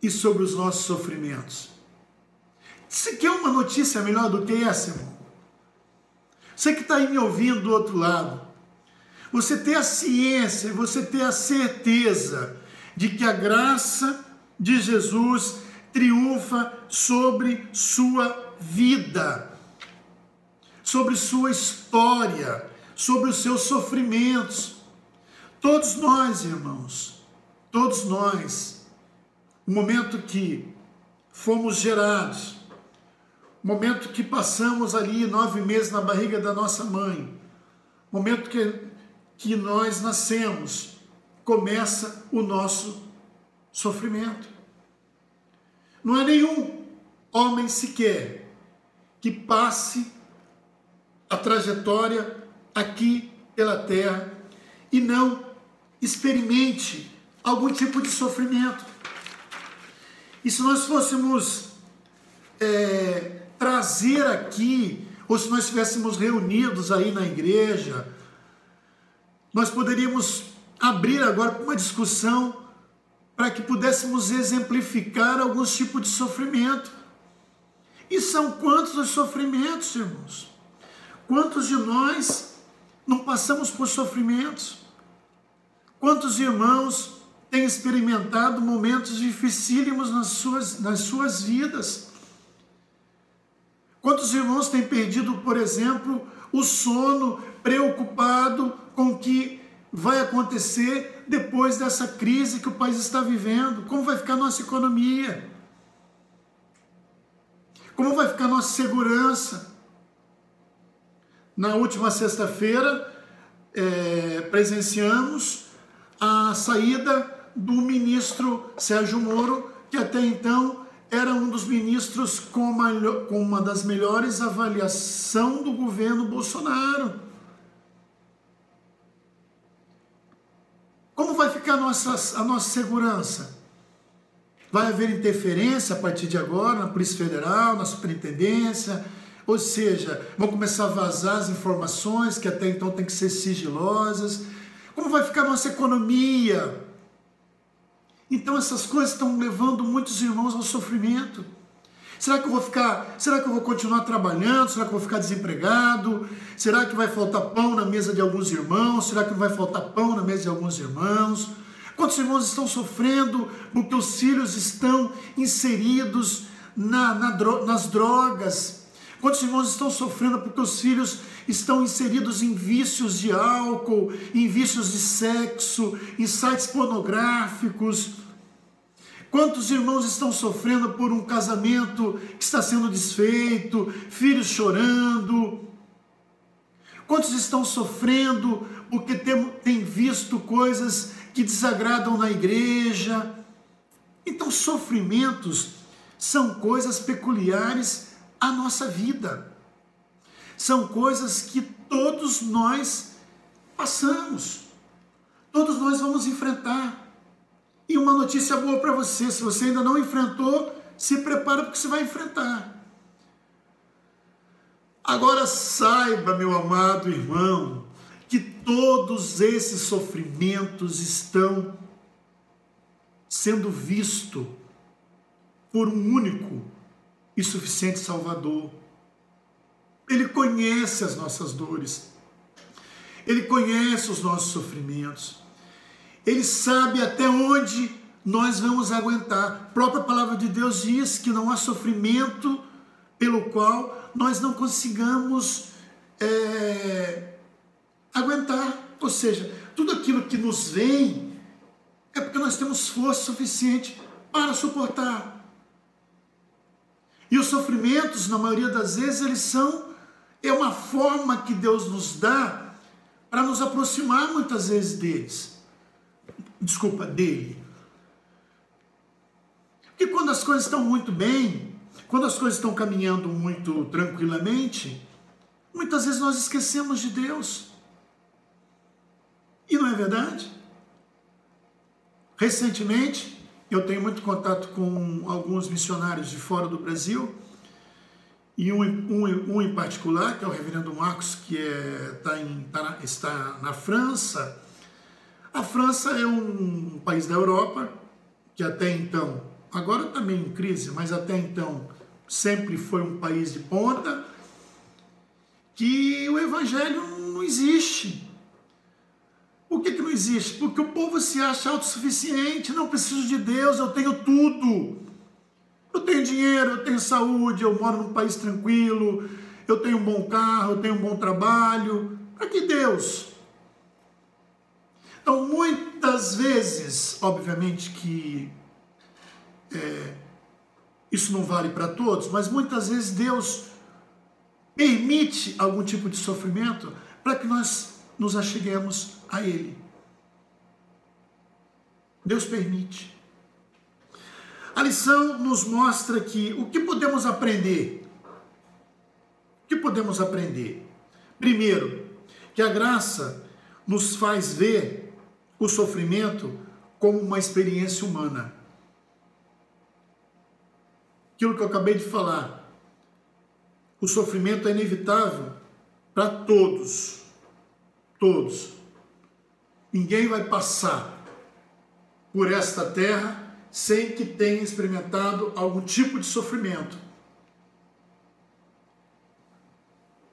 e sobre os nossos sofrimentos. Você quer uma notícia melhor do que essa, irmão? Você que está aí me ouvindo do outro lado, você ter a ciência, você ter a certeza de que a graça de Jesus triunfa sobre sua vida, sobre sua história, sobre os seus sofrimentos. Todos nós, irmãos, todos nós, no momento que fomos gerados, no momento que passamos ali 9 meses na barriga da nossa mãe, no momento que nós nascemos, começa o nosso sofrimento. Não há nenhum homem sequer que passe a trajetória aqui pela terra e não experimente algum tipo de sofrimento. E se nós fôssemos trazer aqui, ou se nós estivéssemos reunidos aí na igreja, nós poderíamos abrir agora uma discussão para que pudéssemos exemplificar alguns tipos de sofrimento. E são quantos os sofrimentos, irmãos? Quantos de nós não passamos por sofrimentos? Quantos irmãos têm experimentado momentos dificílimos nas suas vidas? Quantos irmãos têm perdido, por exemplo, o sono, preocupado com o que vai acontecer depois dessa crise que o país está vivendo? Como vai ficar a nossa economia? Como vai ficar a nossa segurança? Na última sexta-feira, presenciamos a saída do ministro Sérgio Moro, que até então era um dos ministros com uma das melhores avaliações do governo Bolsonaro. Como vai ficar a nossa segurança? Vai haver interferência a partir de agora na Polícia Federal, na Superintendência? Ou seja, vão começar a vazar as informações que até então têm que ser sigilosas. Como vai ficar a nossa economia? Então essas coisas estão levando muitos irmãos ao sofrimento. Será que eu vou continuar trabalhando? Será que eu vou ficar desempregado? Será que vai faltar pão na mesa de alguns irmãos? Será que não vai faltar pão na mesa de alguns irmãos? Quantos irmãos estão sofrendo porque os filhos estão inseridos nas drogas? Quantos irmãos estão sofrendo porque os filhos estão inseridos em vícios de álcool, em vícios de sexo, em sites pornográficos? Quantos irmãos estão sofrendo por um casamento que está sendo desfeito, filhos chorando? Quantos estão sofrendo porque têm visto coisas que desagradam na igreja? Então, sofrimentos são coisas peculiares à nossa vida. São coisas que todos nós passamos. Todos nós vamos enfrentar. E uma notícia boa para você, se você ainda não enfrentou, se prepara porque você vai enfrentar. Agora saiba, meu amado irmão, que todos esses sofrimentos estão sendo vistos por um único e suficiente Salvador. Ele conhece as nossas dores. Ele conhece os nossos sofrimentos. Ele sabe até onde nós vamos aguentar. A própria palavra de Deus diz que não há sofrimento pelo qual nós não consigamos aguentar. Ou seja, tudo aquilo que nos vem é porque nós temos força suficiente para suportar. E os sofrimentos, na maioria das vezes, é uma forma que Deus nos dá para nos aproximar muitas vezes dele. Porque quando as coisas estão muito bem, quando as coisas estão caminhando muito tranquilamente, muitas vezes nós esquecemos de Deus. E não é verdade? Recentemente, eu tenho muito contato com alguns missionários de fora do Brasil, e um em particular, que é o reverendo Marcos, que está na França. A França é um país da Europa, que até então, agora também em crise, mas até então sempre foi um país de ponta, que o evangelho não existe. Por que não existe? Porque o povo se acha autossuficiente, não preciso de Deus, eu tenho tudo. Eu tenho dinheiro, eu tenho saúde, eu moro num país tranquilo, eu tenho um bom carro, eu tenho um bom trabalho. Para que Deus? Então, muitas vezes, obviamente que isso não vale para todos, mas muitas vezes Deus permite algum tipo de sofrimento para que nós nos acheguemos a Ele. Deus permite. A lição nos mostra que o que podemos aprender? O que podemos aprender? Primeiro, que a graça nos faz ver o sofrimento como uma experiência humana. Aquilo que eu acabei de falar. O sofrimento é inevitável para todos. Todos. Ninguém vai passar por esta terra sem que tenha experimentado algum tipo de sofrimento.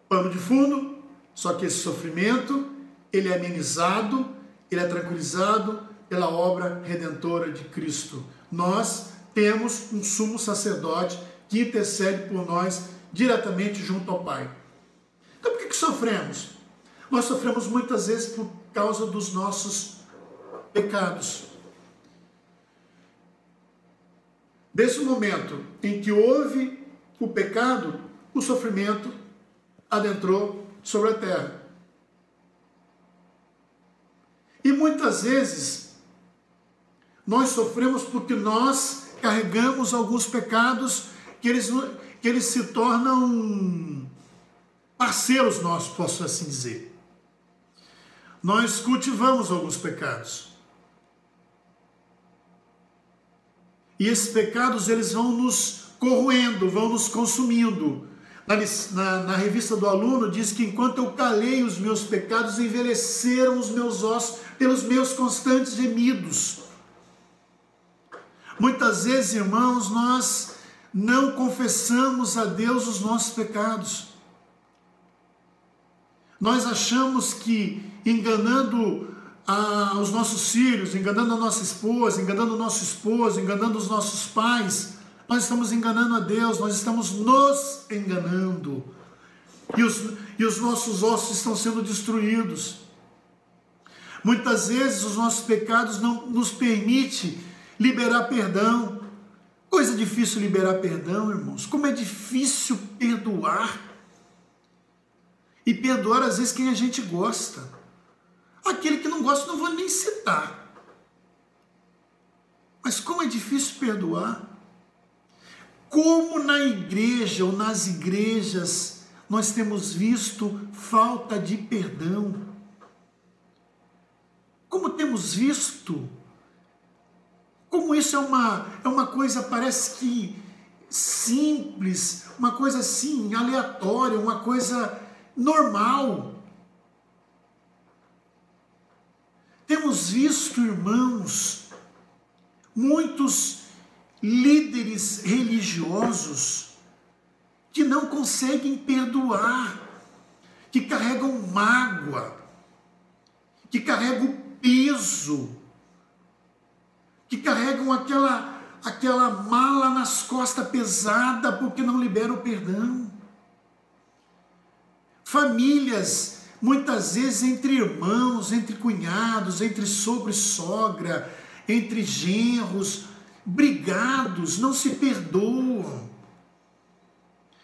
Pano de fundo, só que esse sofrimento, ele é amenizado, ele é tranquilizado pela obra redentora de Cristo. Nós temos um sumo sacerdote que intercede por nós diretamente junto ao Pai. Então por que sofremos? Nós sofremos muitas vezes por causa dos nossos pecados. Desde o momento em que houve o pecado, o sofrimento adentrou sobre a terra. E muitas vezes nós sofremos porque nós carregamos alguns pecados que eles se tornam parceiros nossos, posso assim dizer. Nós cultivamos alguns pecados. E esses pecados, eles vão nos corroendo, vão nos consumindo. Na revista do aluno diz que enquanto eu calei os meus pecados, envelheceram os meus ossos pelos meus constantes gemidos. Muitas vezes, irmãos, nós não confessamos a Deus os nossos pecados. Nós achamos que enganando os nossos filhos, enganando a nossa esposa, enganando o nosso esposo, enganando os nossos pais, nós estamos enganando a Deus, nós estamos nos enganando. E os nossos ossos estão sendo destruídos. Muitas vezes os nossos pecados não nos permitem liberar perdão. Coisa difícil liberar perdão, irmãos. Como é difícil perdoar. E perdoar às vezes quem a gente gosta. Aquele que não gosta, não vou nem citar. Mas como é difícil perdoar. Como na igreja ou nas igrejas nós temos visto falta de perdão. Como temos visto, como isso é uma coisa, parece que simples, uma coisa assim, aleatória, uma coisa normal. Temos visto, irmãos, muitos líderes religiosos que não conseguem perdoar, que carregam mágoa, que carregam peso, que carregam aquela mala nas costas pesada porque não liberam o perdão. Famílias, muitas vezes entre irmãos, entre cunhados, entre sogro e sogra, entre genros, brigados, não se perdoam,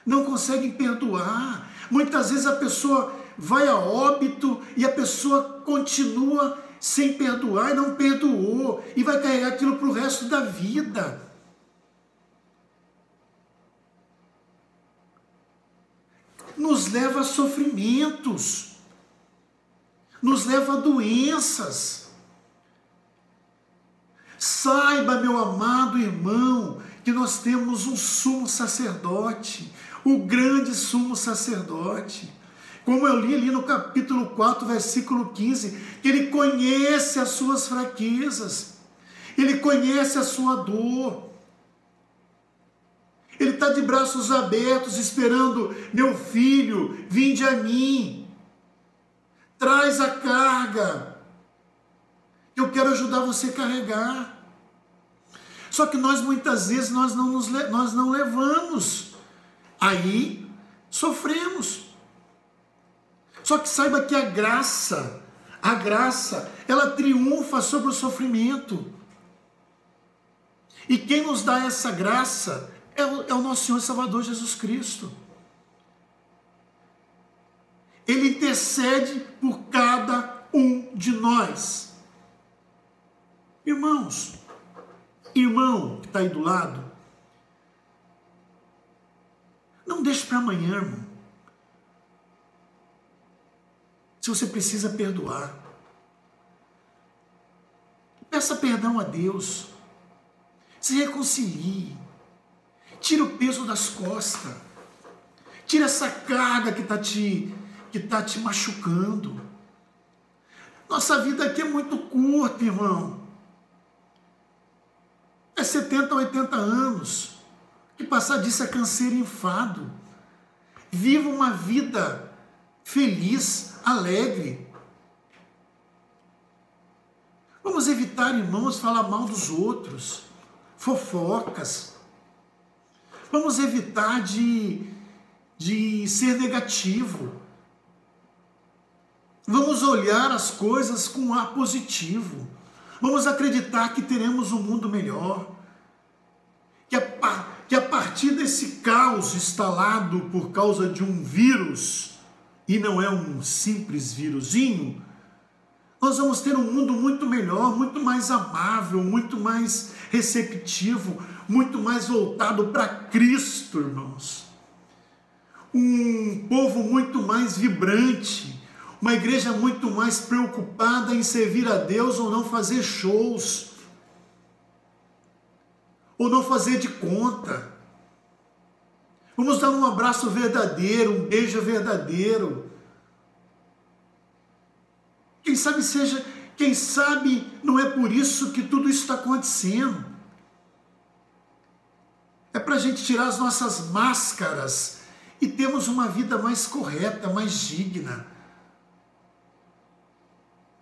não conseguem perdoar. Muitas vezes a pessoa vai a óbito e a pessoa continua sem perdoar e não perdoou, e vai carregar aquilo para o resto da vida. Nos leva a sofrimentos, nos leva a doenças. Saiba, meu amado irmão, que nós temos um sumo sacerdote, o grande sumo sacerdote. Como eu li ali no capítulo 4, versículo 15, que ele conhece as suas fraquezas, ele conhece a sua dor. Ele está de braços abertos esperando: meu filho, vinde a mim, traz a carga, eu quero ajudar você a carregar. Só que nós muitas vezes nós não levamos, aí sofremos. Só que saiba que a graça, ela triunfa sobre o sofrimento. E quem nos dá essa graça é o nosso Senhor e Salvador Jesus Cristo. Ele intercede por cada um de nós. Irmãos, irmão que está aí do lado, não deixe para amanhã, irmão. Se você precisa perdoar, peça perdão a Deus, se reconcilie, tira o peso das costas, tira essa carga que está te machucando. Nossa vida aqui é muito curta, irmão. É 70, 80 anos, que passar disso é canseiro e enfado. Viva uma vida feliz, alegre. Vamos evitar, irmãos, falar mal dos outros, fofocas. Vamos evitar de ser negativo. Vamos olhar as coisas com ar positivo. Vamos acreditar que teremos um mundo melhor. Que a partir desse caos instalado por causa de um vírus, e não é um simples vírusinho, nós vamos ter um mundo muito melhor, muito mais amável, muito mais receptivo, muito mais voltado para Cristo, irmãos. Um povo muito mais vibrante, uma igreja muito mais preocupada em servir a Deus ou não fazer shows, ou não fazer de conta. Vamos dar um abraço verdadeiro, um beijo verdadeiro. Quem sabe não é por isso que tudo isso está acontecendo. É para a gente tirar as nossas máscaras e termos uma vida mais correta, mais digna.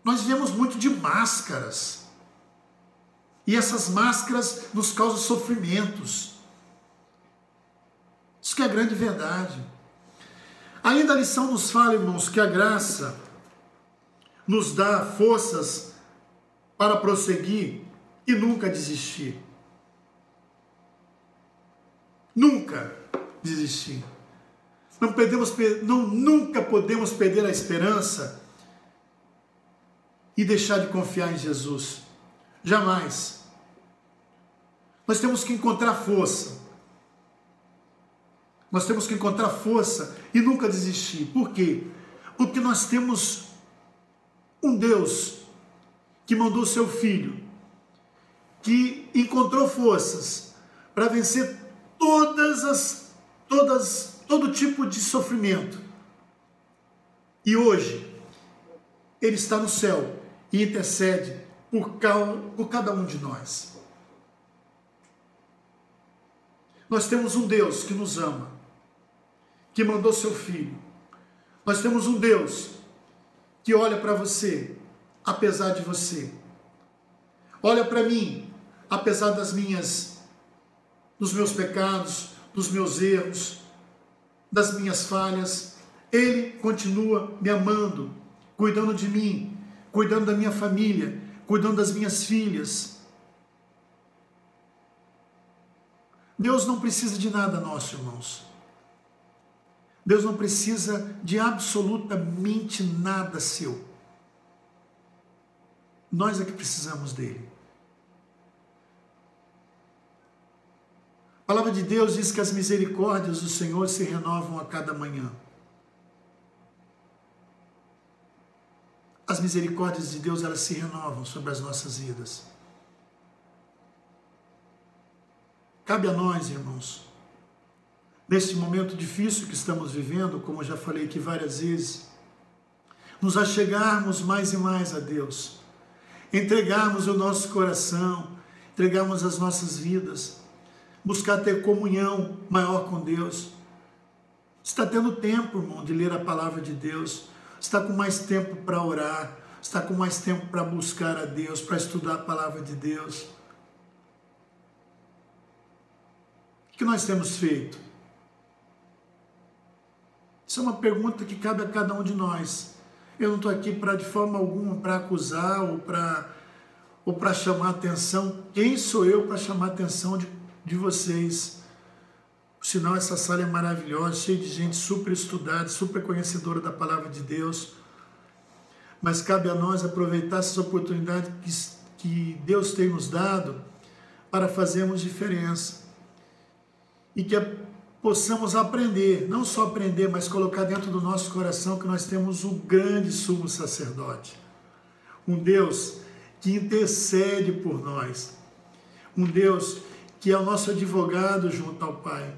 Nós vivemos muito de máscaras. E essas máscaras nos causam sofrimentos. Isso que é a grande verdade. Ainda a lição nos fala, irmãos, que a graça nos dá forças para prosseguir e nunca desistir. Nunca desistir. Nunca podemos perder a esperança e deixar de confiar em Jesus. Jamais. Nós temos que encontrar força. Nós temos que encontrar força e nunca desistir. Por quê? Porque nós temos um Deus que mandou seu Filho, que encontrou forças para vencer todo tipo de sofrimento. E hoje, Ele está no céu e intercede por cada um de nós. Nós temos um Deus que nos ama, que mandou seu Filho. Nós temos um Deus que olha para você, apesar de você. Olha para mim, apesar dos meus pecados, dos meus erros, das minhas falhas. Ele continua me amando, cuidando de mim, cuidando da minha família, cuidando das minhas filhas. Deus não precisa de nada nosso, irmãos. Deus não precisa de absolutamente nada seu. Nós é que precisamos dele. A palavra de Deus diz que as misericórdias do Senhor se renovam a cada manhã. As misericórdias de Deus, elas se renovam sobre as nossas vidas. Cabe a nós, irmãos, neste momento difícil que estamos vivendo, como eu já falei aqui várias vezes, nos achegarmos mais e mais a Deus, entregarmos o nosso coração, entregarmos as nossas vidas, buscar ter comunhão maior com Deus. Está tendo tempo, irmão, de ler a palavra de Deus, está com mais tempo para orar, está com mais tempo para buscar a Deus, para estudar a palavra de Deus. O que nós temos feito? Isso é uma pergunta que cabe a cada um de nós. Eu não estou aqui de forma alguma para acusar ou para chamar a atenção. Quem sou eu para chamar a atenção de vocês? Por sinal, essa sala é maravilhosa, cheia de gente super estudada, super conhecedora da palavra de Deus. Mas cabe a nós aproveitar essas oportunidades que Deus tem nos dado para fazermos diferença. E que possamos aprender, não só aprender, mas colocar dentro do nosso coração que nós temos o grande sumo sacerdote. Um Deus que intercede por nós. Um Deus que é o nosso advogado junto ao Pai.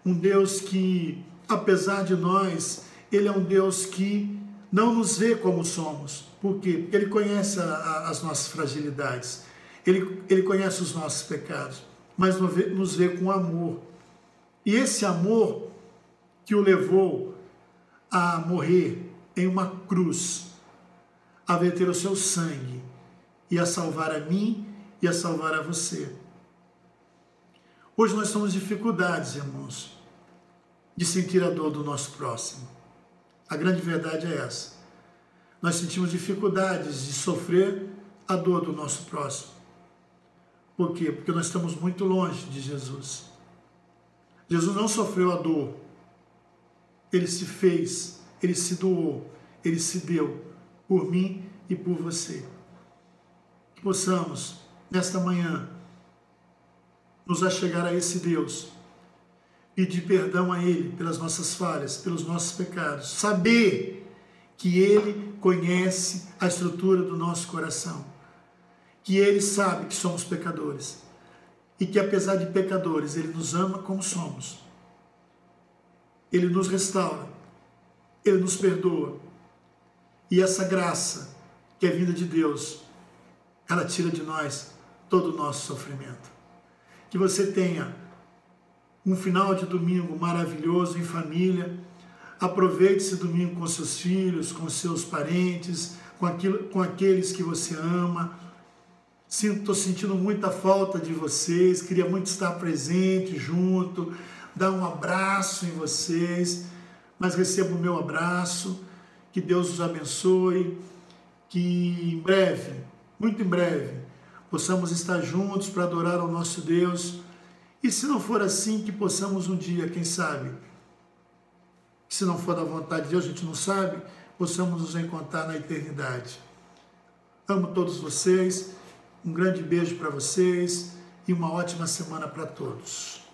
Um Deus que, apesar de nós, Ele é um Deus que não nos vê como somos. Por quê? Porque Ele conhece as nossas fragilidades. Ele conhece os nossos pecados, mas nos vê com amor. E esse amor que o levou a morrer em uma cruz, a verter o seu sangue e a salvar a mim e a salvar a você. Hoje nós temos dificuldades, irmãos, de sentir a dor do nosso próximo. A grande verdade é essa. Nós sentimos dificuldades de sofrer a dor do nosso próximo. Por quê? Porque nós estamos muito longe de Jesus. Jesus não sofreu a dor. Ele se fez, Ele se doou, Ele se deu por mim e por você. Que possamos, nesta manhã, nos achegar a esse Deus, pedir perdão a Ele pelas nossas falhas, pelos nossos pecados, saber que Ele conhece a estrutura do nosso coração, que Ele sabe que somos pecadores e que apesar de pecadores, Ele nos ama como somos, Ele nos restaura, Ele nos perdoa, e essa graça que é vinda de Deus, ela tira de nós todo o nosso sofrimento. Que você tenha um final de domingo maravilhoso em família. Aproveite esse domingo com seus filhos, com seus parentes, com aqueles que você ama. Estou sentindo muita falta de vocês, queria muito estar presente, junto, dar um abraço em vocês, mas receba o meu abraço, que Deus os abençoe, que em breve, muito em breve, possamos estar juntos para adorar ao nosso Deus. E se não for assim, que possamos um dia, quem sabe, se não for da vontade de Deus, a gente não sabe, possamos nos encontrar na eternidade. Amo todos vocês, um grande beijo para vocês e uma ótima semana para todos.